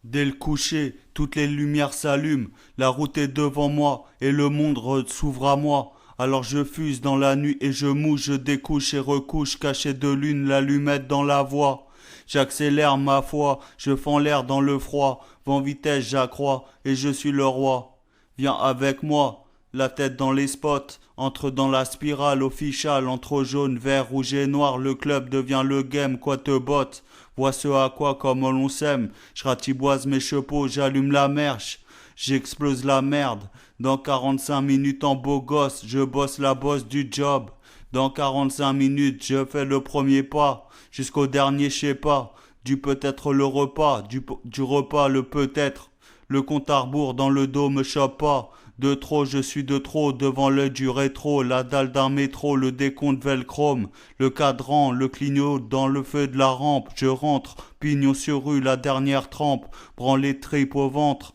Dès le coucher, toutes les lumières s'allument, la route est devant moi et le monde s'ouvre à moi. Alors je fuse dans la nuit et je mouche, je découche et recouche, caché de lune, l'allumette dans la voie. J'accélère ma foi, je fends l'air dans le froid, vent vitesse j'accrois et je suis le roi. Viens avec moi, la tête dans les spots, entre dans la spirale officiale, entre jaune, vert, rouge et noir, le club devient le game, quoi te botte. Vois ce à quoi comme l'on s'aime, je ratiboise mes chapeaux, j'allume la merche, j'explose la merde. Dans 45 minutes en beau gosse, je bosse la bosse du job. Dans 45 minutes, je fais le premier pas, jusqu'au dernier je sais pas. Du peut-être le repas, du repas le peut-être. Le compte à rebours dans le dos me chope pas. De trop, je suis de trop, devant l'œil du rétro, la dalle d'un métro, le décompte velchrome, le cadran, le clignot dans le feu de la rampe, je rentre, pignon sur rue, la dernière trempe, branle les tripes au ventre,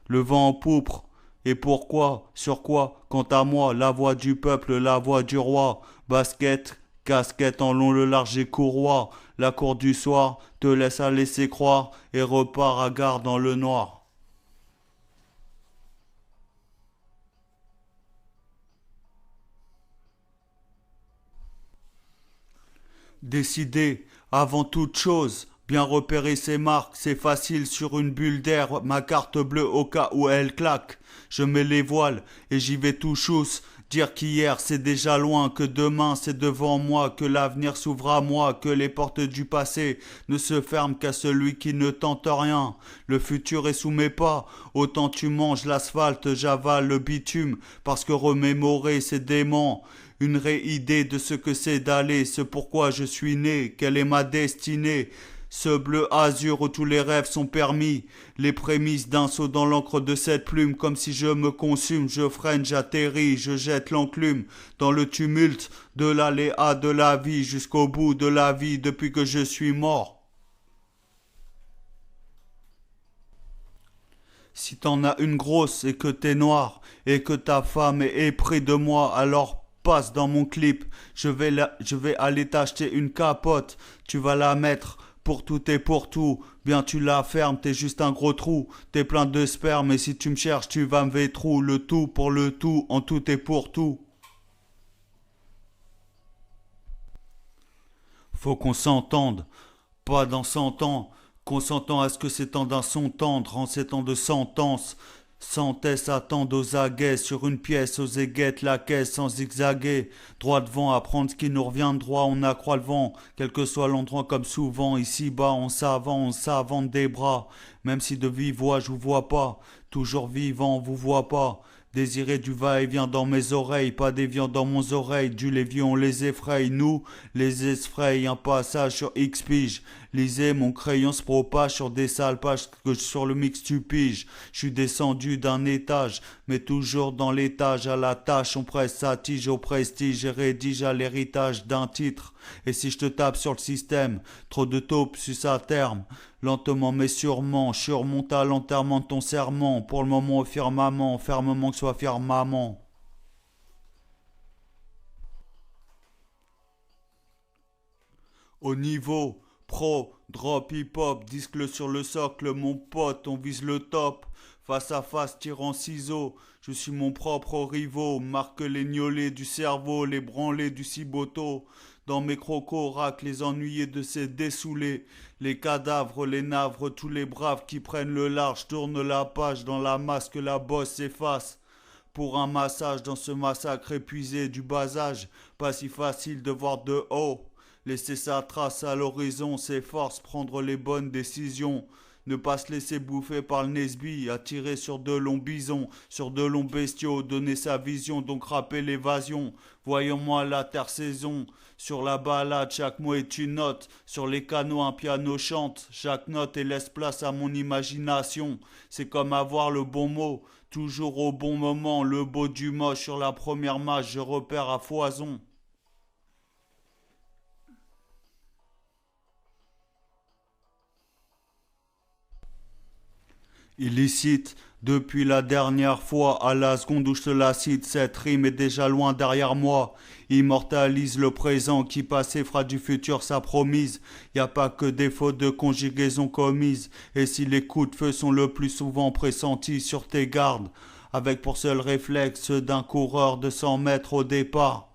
le vent en pourpre. Et pourquoi, sur quoi, quant à moi, la voix du peuple, la voix du roi, basket, casquette en long, le large et courroie, la cour du soir te laisse à laisser croire et repart à gare dans le noir. Décider, avant toute chose, bien repérer ses marques, c'est facile sur une bulle d'air, ma carte bleue au cas où elle claque. Je mets les voiles et j'y vais tout chousse. Dire qu'hier c'est déjà loin, que demain c'est devant moi, que l'avenir s'ouvre à moi, que les portes du passé ne se ferment qu'à celui qui ne tente rien. Le futur est sous mes pas, autant tu manges l'asphalte, j'avale le bitume, parce que remémorer c'est dément. Une idée de ce que c'est d'aller, ce pourquoi je suis né, quelle est ma destinée. Ce bleu azur où tous les rêves sont permis, les prémices d'un saut dans l'encre de cette plume, comme si je me consume, je freine, j'atterris, je jette l'enclume dans le tumulte de l'aléa de la vie jusqu'au bout de la vie depuis que je suis mort. Si t'en as une grosse et que t'es noire et que ta femme est épris de moi, alors passe dans mon clip. Je vais aller t'acheter une capote. Tu vas la mettre pour tout et pour tout. Bien tu la fermes, t'es juste un gros trou. T'es plein de sperme et si tu me cherches, tu vas me vétrou. Le tout pour le tout, en tout et pour tout. Faut qu'on s'entende, pas dans 100 ans, consentant à ce que ces temps d'un son tendre en ces temps de sentence. Sentence attendent aux aguets sur une pièce, aux aiguettes, la caisse sans zigzaguer. Droit devant, à prendre ce qui nous revient de droit, on accroît le vent. Quel que soit l'endroit, comme souvent, ici-bas, on s'avance des bras. Même si de vive voix, je vous vois pas. Toujours vivant, on vous voit pas. Désirer du va-et-vient dans mes oreilles, pas des viandes dans mon oreille. Du les vieux, on les effraie, nous, les effraie. Un passage sur X pige. Lisez, mon crayon se propage sur des sales pages que sur le mix tu piges. Je suis descendu d'un étage, mais toujours dans l'étage à la tâche. On presse sa tige au prestige et rédige à l'héritage d'un titre. Et si je te tape sur le système, trop de taupes sus à terme. Lentement mais sûrement, surmonte à l'enterrement de ton serment. Pour le moment au firmament, fermement que soit firmament. Au niveau pro, drop hip-hop, disque sur le socle, mon pote, on vise le top. Face à face, tirant ciseaux, je suis mon propre rivaux, marque les gnolets du cerveau, les branlés du ciboto. Dans mes crocos, racle les ennuyés de ces dessoulés, les cadavres, les navres, tous les braves qui prennent le large, tournent la page dans la masse que la bosse s'efface. Pour un massage dans ce massacre épuisé du bas âge, pas si facile de voir de haut. Laisser sa trace à l'horizon, s'efforce, prendre les bonnes décisions. Ne pas se laisser bouffer par le Nesby, attirer sur de longs bisons, sur de longs bestiaux, donner sa vision, donc rapper l'évasion. Voyons-moi l'intersaison, sur la balade, chaque mot est une note, sur les canaux un piano chante, chaque note et laisse place à mon imagination. C'est comme avoir le bon mot, toujours au bon moment, le beau du moche sur la première mâche, je repère à foison. Illicite, depuis la dernière fois, à la seconde où je te la cite, cette rime est déjà loin derrière moi. Immortalise le présent, qui passé fera du futur sa promise. Y a pas que des fautes de conjugaison commises. Et si les coups de feu sont le plus souvent pressentis sur tes gardes, avec pour seul réflexe ceux d'un coureur de 100 mètres au départ.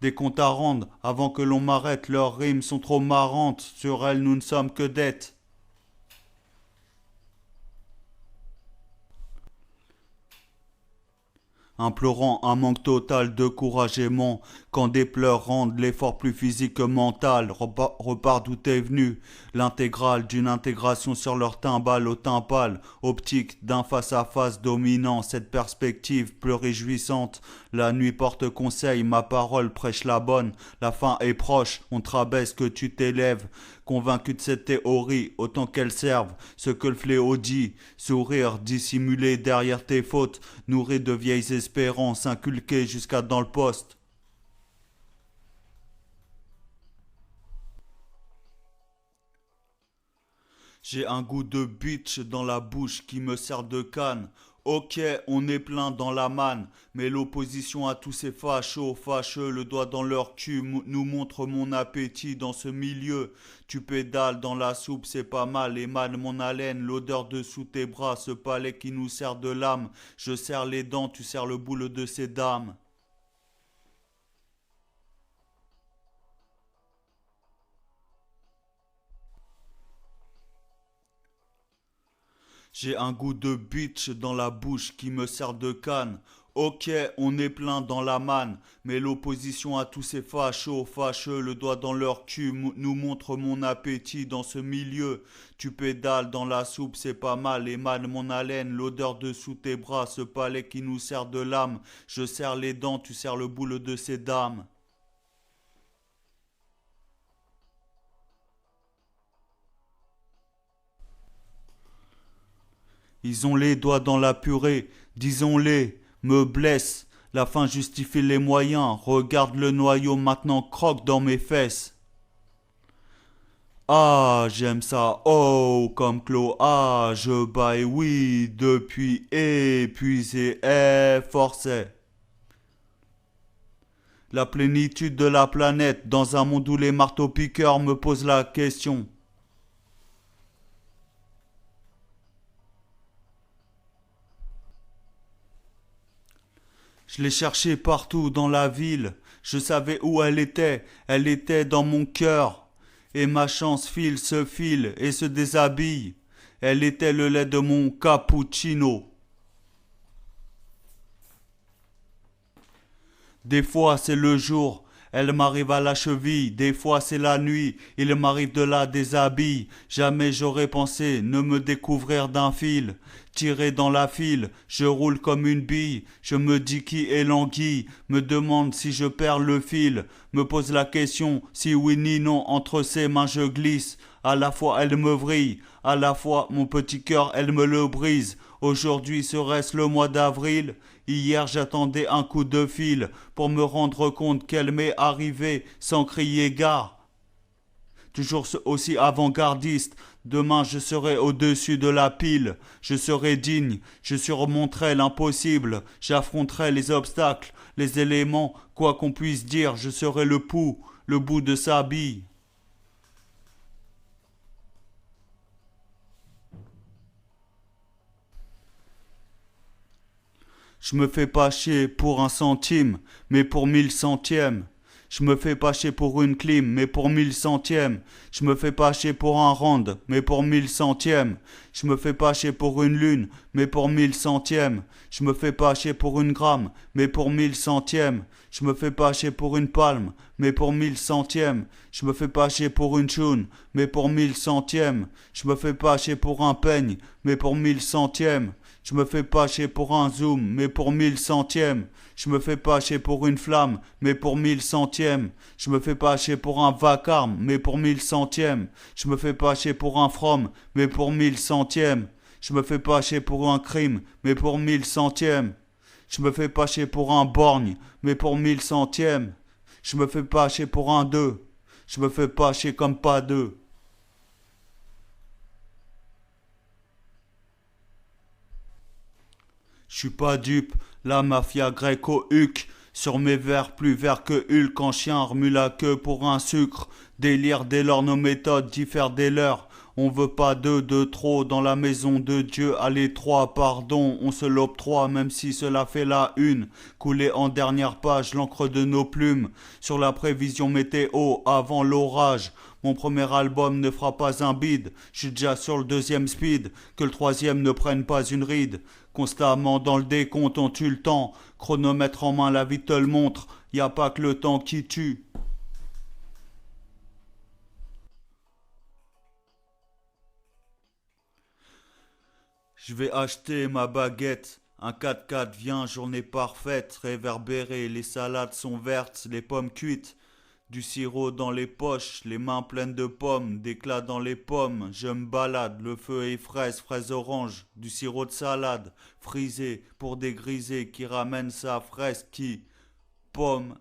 Des comptes à rendre, avant que l'on m'arrête, leurs rimes sont trop marrantes, sur elles nous ne sommes que dettes. Implorant un manque total de courage aimant, quand des pleurs rendent l'effort plus physique que mental, repart d'où t'es venu, l'intégrale d'une intégration sur leur timbale au timpale, optique d'un face-à-face dominant, cette perspective plus réjouissante, la nuit porte conseil, ma parole prêche la bonne, la fin est proche, on te rabaisse que tu t'élèves, convaincu de cette théorie, autant qu'elle serve, ce que le fléau dit, sourire dissimulé derrière tes fautes, nourri de vieilles espérances inculquées jusqu'à dans le poste. J'ai un goût de bitch dans la bouche qui me sert de canne. Ok, on est plein dans la manne, mais l'opposition à tous ces fachos, fâcheux, le doigt dans leur cul, nous montre mon appétit dans ce milieu. Tu pédales dans la soupe, c'est pas mal, émane mon haleine, l'odeur de sous tes bras, ce palais qui nous sert de lame. Je serre les dents, tu serres le boule de ces dames. J'ai un goût de bitch dans la bouche qui me sert de canne. Ok, on est plein dans la manne, mais l'opposition à tous ces fachos, fâcheux, le doigt dans leur cul, nous montre mon appétit dans ce milieu. Tu pédales dans la soupe, c'est pas mal, émane mon haleine, l'odeur de sous tes bras, ce palais qui nous sert de lame. Je serre les dents, tu serres le boule de ces dames. Ils ont les doigts dans la purée, disons-les, me blesse. La fin justifie les moyens, regarde le noyau maintenant croque dans mes fesses. Ah, j'aime ça, oh, comme Clo, ah, je baille, oui, depuis épuisé, forcé. La plénitude de la planète, dans un monde où les marteaux-piqueurs me posent la question. Je l'ai cherchée partout dans la ville. Je savais où elle était. Elle était dans mon cœur. Et ma chance file, se file et se déshabille. Elle était le lait de mon cappuccino. Des fois c'est le jour, elle m'arrive à la cheville, des fois c'est la nuit, il m'arrive de la déshabille. Jamais j'aurais pensé ne me découvrir d'un fil. Tiré dans la file, je roule comme une bille, je me dis qui est l'anguille, me demande si je perds le fil, me pose la question si oui ni non, entre ses mains je glisse. À la fois elle me vrille, à la fois mon petit cœur elle me le brise. Aujourd'hui serait-ce le mois d'avril? Hier j'attendais un coup de fil pour me rendre compte qu'elle m'est arrivée sans crier gare. Toujours aussi avant-gardiste, demain je serai au-dessus de la pile, je serai digne, je surmonterai l'impossible, j'affronterai les obstacles, les éléments, quoi qu'on puisse dire, je serai le pouls, le bout de sa bille. Je me fais pas chier pour un centime, mais pour 1000 centièmes. Je me fais pas chier pour une clim, mais pour 1000 centièmes. Je me fais pas chier pour un rand, mais pour 1000 centièmes. Je me fais pas chier pour une lune, mais pour 1000 centièmes. Je me fais pas chier pour une gramme, mais pour 1000 centièmes. Je me fais pas chier pour une palme, mais pour 1000 centièmes. Je me fais pas chier pour une choune, mais pour 1000 centièmes. Je me fais pas chier pour un peigne, mais pour 1000 centièmes. Je me fais pas chier pour un zoom, mais pour 1000 centièmes. Je me fais pas chier pour une flamme, mais pour 1000 centièmes. Je me fais pas chier pour un vacarme, mais pour 1000 centièmes. Je me fais pas chier pour un from, mais pour 1000 centièmes. Je me fais pas chier pour un crime, mais pour 1000 centièmes. Je me fais pas chier pour un borgne, mais pour 1000 centièmes. Je me fais pas chier pour un deux. Je me fais pas chier comme pas deux. Je suis pas dupe, la mafia gréco-huc. Sur mes vers, plus vert que Hulk, en chien remue la queue pour un sucre. Délire dès lors nos méthodes diffèrent des leurs. On veut pas deux de trop dans la maison de Dieu. Allez trois, pardon, on se l'octroie même si cela fait la une. Coulé en dernière page l'encre de nos plumes sur la prévision météo avant l'orage. Mon premier album ne fera pas un bide. Je suis déjà sur le deuxième speed. Que le troisième ne prenne pas une ride. Constamment dans le décompte, on tue le temps. Chronomètre en main, la vie te le montre. Y a pas que le temps qui tue. Je vais acheter ma baguette. Un 4x4 vient, journée parfaite, réverbérée, les salades sont vertes, les pommes cuites. Du sirop dans les poches, les mains pleines de pommes, d'éclats dans les pommes. Je me balade, le feu est fraise, fraise orange, du sirop de salade, frisé pour dégriser, qui ramène sa fraise qui pomme.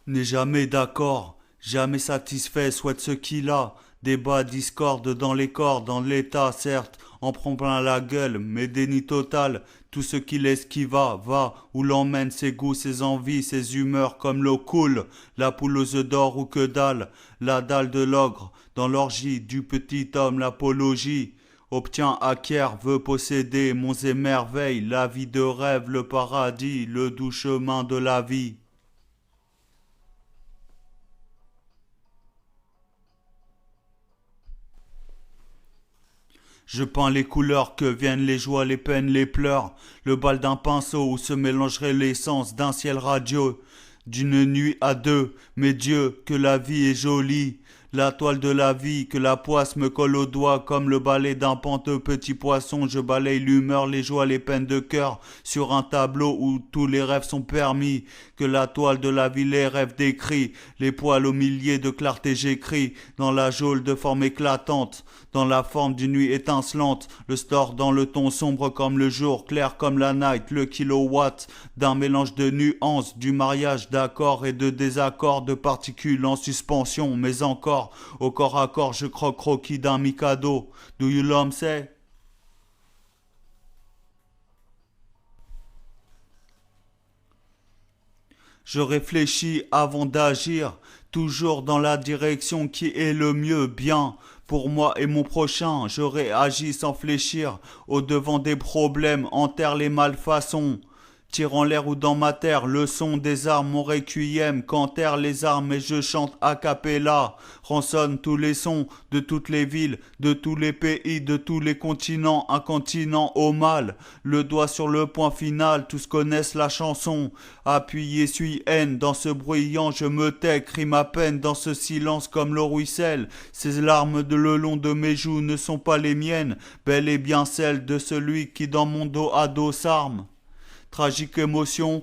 N'est jamais d'accord, jamais satisfait, souhaite ce qu'il a. Débat, discorde dans les corps, dans l'état, certes, en prend plein la gueule, mais déni total. Tout ce qu'il esquiva, va, où l'emmène ses goûts, ses envies, ses humeurs, comme l'eau coule. La poule aux œufs d'or ou que dalle, la dalle de l'ogre, dans l'orgie du petit homme, l'apologie. Obtient, acquiert, veut posséder, monts et merveilles, la vie de rêve, le paradis, le doux chemin de la vie. Je peins les couleurs que viennent les joies, les peines, les pleurs. Le bal d'un pinceau où se mélangerait l'essence d'un ciel radieux. D'une nuit à deux, mais Dieu, que la vie est jolie. La toile de la vie, que la poisse me colle au doigt comme le balai d'un panteux petit poisson. Je balaye l'humeur, les joies, les peines de cœur sur un tableau où tous les rêves sont permis. Que la toile de la vie, les rêves décrits, les poils aux milliers de clarté j'écris dans la geôle de forme éclatante, dans la forme d'une nuit étincelante. Le store dans le ton sombre comme le jour, clair comme la night, le kilowatt d'un mélange de nuances, du mariage d'accords et de désaccords, de particules en suspension, mais encore au corps à corps, je croque croquis d'un mikado. Do you love say? Je réfléchis avant d'agir, toujours dans la direction qui est le mieux, bien. Pour moi et mon prochain, je réagis sans fléchir, au devant des problèmes, enterre les malfaçons. Tire en l'air ou dans ma terre, le son des armes, mon requiem, qu'enterrent les armes et je chante a cappella. Rançonne tous les sons de toutes les villes, de tous les pays, de tous les continents, un continent au mal. Le doigt sur le point final, tous connaissent la chanson. Appuyé suis haine, dans ce bruyant je me tais, crie ma peine dans ce silence comme le ruisselle. Ces larmes de le long de mes joues ne sont pas les miennes, bel et bien celles de celui qui dans mon dos a dos s'arme. Tragique émotion,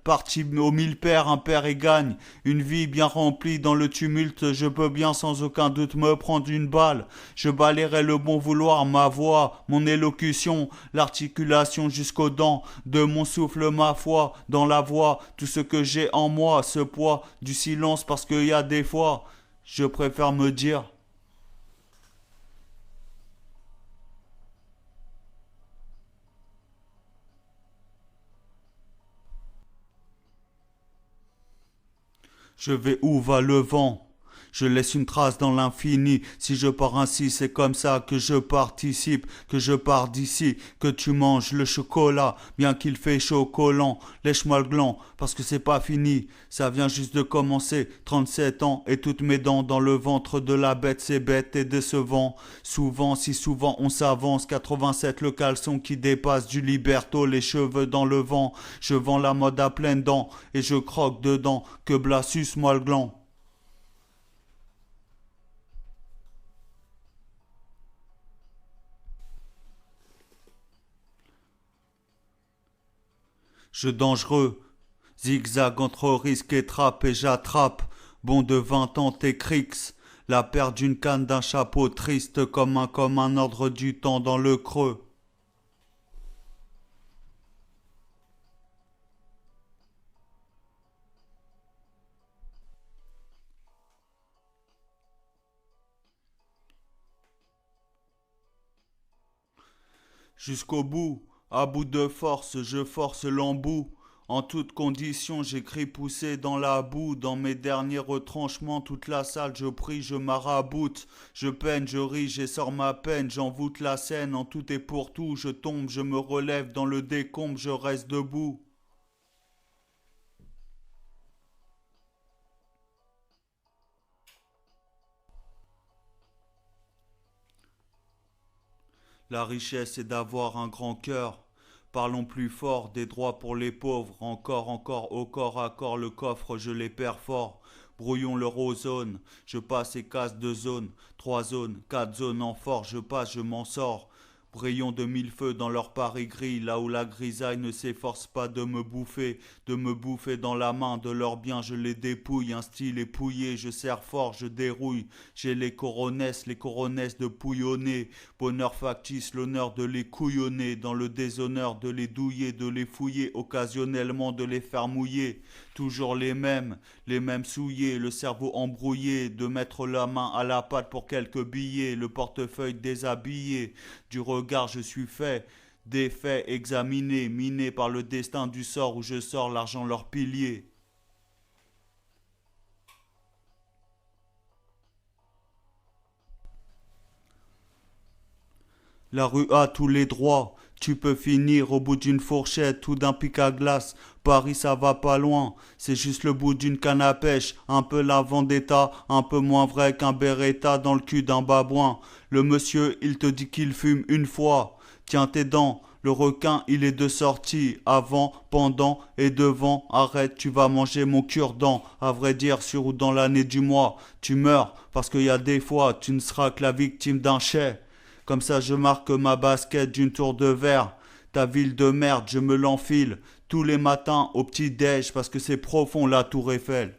partie aux mille pères, impair et gagne. Une vie bien remplie dans le tumulte, je peux bien sans aucun doute me prendre une balle. Je balayerai le bon vouloir, ma voix, mon élocution, l'articulation jusqu'aux dents, de mon souffle ma foi, dans la voix, tout ce que j'ai en moi, ce poids du silence parce qu'il y a des fois, je préfère me dire. Je vais où va le vent? Je laisse une trace dans l'infini. Si je pars ainsi, c'est comme ça que je participe, que je pars d'ici, que tu manges le chocolat, bien qu'il fait chaud collant. Lèche-moi le gland, parce que c'est pas fini. Ça vient juste de commencer. 37 ans et toutes mes dents dans le ventre de la bête, c'est bête et décevant. Souvent, si souvent on s'avance. 87 le caleçon qui dépasse du liberto, les cheveux dans le vent. Je vends la mode à pleines dents et je croque dedans. Que blassus moi le gland. Je dangereux, zigzag entre risque et trappe et j'attrape. Bon de 20 ans tes crics, la perte d'une canne d'un chapeau triste comme un ordre du temps dans le creux. Jusqu'au bout, à bout de force, je force l'embout. En toutes conditions, j'écris poussé dans la boue. Dans mes derniers retranchements, toute la salle, je prie, je maraboute. Je peine, je ris, j'essore ma peine, j'envoûte la scène. En tout et pour tout, je tombe, je me relève. Dans le décombre, je reste debout. La richesse est d'avoir un grand cœur. Parlons plus fort des droits pour les pauvres. Encore, encore, au corps à corps, le coffre, je les perds fort. Brouillons leur ozone. Je passe et casse 2 zones. 3 zones, 4 zones en force. Je passe, je m'en sors. Brillons de 1000 feux dans leur Paris gris, là où la grisaille ne s'efforce pas de me bouffer dans la main de leurs biens, je les dépouille, un style épouillé, je serre fort, je dérouille, j'ai les coronesses de pouillonner, bonheur factice, l'honneur de les couillonner, dans le déshonneur de les douiller, de les fouiller, occasionnellement de les faire mouiller, toujours les mêmes souillés, le cerveau embrouillé, de mettre la main à la pâte pour quelques billets, le portefeuille déshabillé, du regard je suis fait, des faits examinés, minés par le destin du sort où je sors l'argent leur pilier. La rue a tous les droits. Tu peux finir au bout d'une fourchette ou d'un pic à glace. Paris, ça va pas loin. C'est juste le bout d'une canne à pêche. Un peu la vendetta, un peu moins vrai qu'un beretta dans le cul d'un babouin. Le monsieur, il te dit qu'il fume une fois. Tiens tes dents. Le requin, il est de sortie. Avant, pendant et devant. Arrête, tu vas manger mon cure-dent. À vrai dire, sur ou dans l'année du mois. Tu meurs parce qu'il y a des fois, tu ne seras que la victime d'un chais. Comme ça je marque ma basket d'une tour de verre. Ta ville de merde, je me l'enfile tous les matins au petit-déj parce que c'est profond la tour Eiffel.